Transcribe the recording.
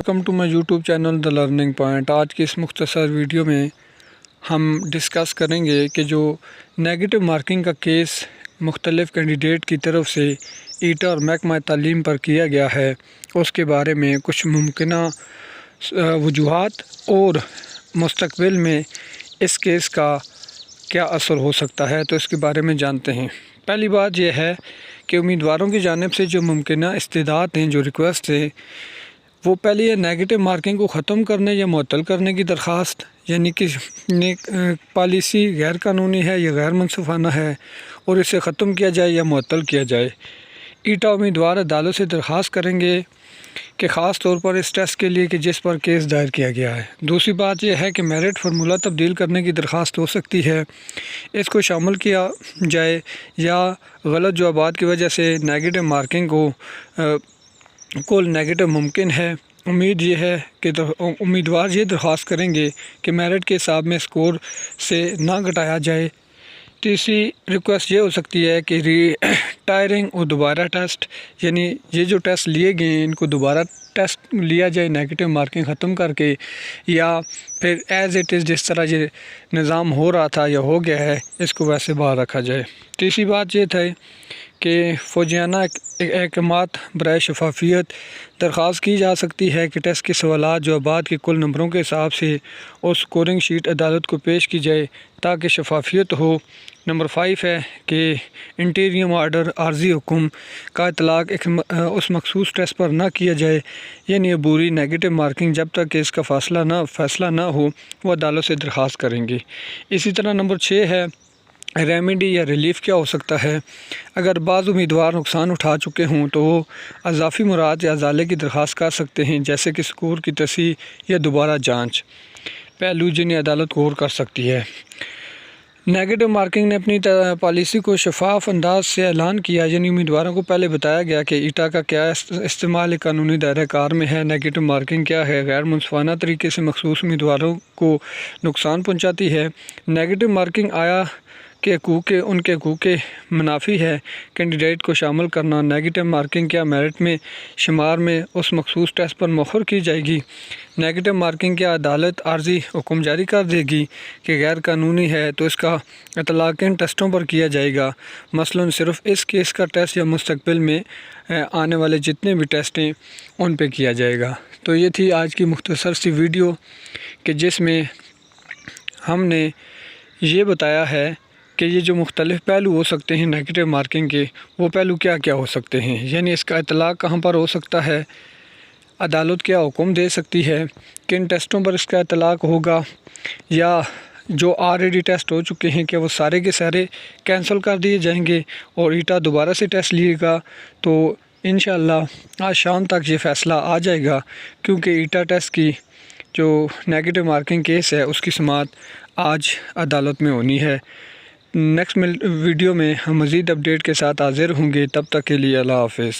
Welcome to my YouTube channel the learning point. آج کی اس مختصر ویڈیو میں ہم ڈسکس کریں گے کہ جو نیگیٹو مارکنگ کا کیس مختلف کینڈیڈیٹ کی طرف سے ایٹا اور محکمہ تعلیم پر کیا گیا ہے، اس کے بارے میں کچھ ممکنہ وجوہات اور مستقبل میں اس کیس کا کیا اثر ہو سکتا ہے، تو اس کے بارے میں جانتے ہیں۔ پہلی بات یہ ہے کہ امیدواروں کی جانب سے جو ممکنہ استدعاء ہیں، جو ریکویسٹ ہیں، وہ پہلے یہ نیگیٹو مارکنگ کو ختم کرنے یا معطل کرنے کی درخواست، یعنی کہ پالیسی غیر قانونی ہے یا غیر منصفانہ ہے اور اسے ختم کیا جائے یا معطل کیا جائے۔ ایٹا امیدوار عدالت سے درخواست کریں گے کہ خاص طور پر اس ٹیسٹ کے لیے کہ جس پر کیس دائر کیا گیا ہے۔ دوسری بات یہ ہے کہ میرٹ فارمولہ تبدیل کرنے کی درخواست ہو سکتی ہے، اس کو شامل کیا جائے، یا غلط جوابات کی وجہ سے نیگیٹو مارکنگ کو نیگیٹو ممکن ہے۔ امید یہ ہے کہ امیدوار یہ درخواست کریں گے کہ میرٹ کے حساب میں اسکور سے نہ گھٹایا جائے۔ تیسری ریکویسٹ یہ ہو سکتی ہے کہ ٹائرنگ اور دوبارہ ٹیسٹ، یعنی یہ جو ٹیسٹ لیے گئے ہیں ان کو دوبارہ ٹیسٹ لیا جائے نیگیٹو مارکنگ ختم کر کے، یا پھر ایز اٹ از جس طرح یہ نظام ہو رہا تھا یا ہو گیا ہے اس کو ویسے باہر رکھا جائے۔ تیسری بات یہ تھا کہ فوجیانہ احکامات برائے شفافیت درخواست کی جا سکتی ہے کہ ٹیسٹ کے سوالات جوابات کے کل نمبروں کے حساب سے اور اسکورنگ شیٹ عدالت کو پیش کی جائے تاکہ شفافیت ہو۔ نمبر 5 ہے کہ انٹریم آرڈر عارضی حکم کا اطلاق اس مخصوص ٹیسٹ پر نہ کیا جائے، یعنی عبوری نیگیٹو مارکنگ جب تک کہ اس کا فیصلہ نہ ہو وہ عدالت سے درخواست کریں گے۔ اسی طرح نمبر 6 ہے ریمیڈی یا ریلیف کیا ہو سکتا ہے۔ اگر بعض امیدوار نقصان اٹھا چکے ہوں تو وہ اضافی مراعات یا ازالے کی درخواست کر سکتے ہیں، جیسے کہ اسکور کی تصحیح یا دوبارہ جانچ، پہلو جنہیں عدالت غور کر سکتی ہے۔ نیگیٹو مارکنگ نے اپنی پالیسی کو شفاف انداز سے اعلان کیا، یعنی امیدواروں کو پہلے بتایا گیا کہ ایٹا کا کیا استعمال قانونی دائرہ کار میں ہے، نیگیٹو مارکنگ کیا ہے، غیر منصفانہ طریقے سے مخصوص امیدواروں کو نقصان پہنچاتی ہے، نیگیٹو مارکنگ آیا کہ ان کے حقوق کے منافی ہے، کینڈیڈیٹ کو شامل کرنا، نیگیٹو مارکنگ کیا میرٹ میں شمار میں اس مخصوص ٹیسٹ پر مؤخر کی جائے گی، نیگیٹو مارکنگ کیا عدالت عارضی حکم جاری کر دے گی کہ غیر قانونی ہے تو اس کا اطلاق ان ٹیسٹوں پر کیا جائے گا، مثلاً صرف اس کیس کا ٹیسٹ یا مستقبل میں آنے والے جتنے بھی ٹیسٹ ہیں ان پہ کیا جائے گا۔ تو یہ تھی آج کی مختصر سی ویڈیو کہ جس میں ہم نے یہ بتایا ہے کہ یہ جو مختلف پہلو ہو سکتے ہیں نیگیٹو مارکنگ کے، وہ پہلو کیا کیا ہو سکتے ہیں، یعنی اس کا اطلاق کہاں پر ہو سکتا ہے، عدالت کیا حکم دے سکتی ہے، کن ٹیسٹوں پر اس کا اطلاق ہوگا، یا جو آلریڈی ٹیسٹ ہو چکے ہیں کہ وہ سارے کے سارے کینسل کر دیے جائیں گے اور ایٹا دوبارہ سے ٹیسٹ لیے گا۔ تو انشاءاللہ آج شام تک یہ فیصلہ آ جائے گا، کیونکہ ایٹا ٹیسٹ کی جو نیگیٹو مارکنگ کیس ہے اس کی سماعت آج عدالت میں ہونی ہے۔ نیکسٹ ویڈیو میں ہم مزید اپڈیٹ کے ساتھ حاضر ہوں گے، تب تک کے لیے اللہ حافظ۔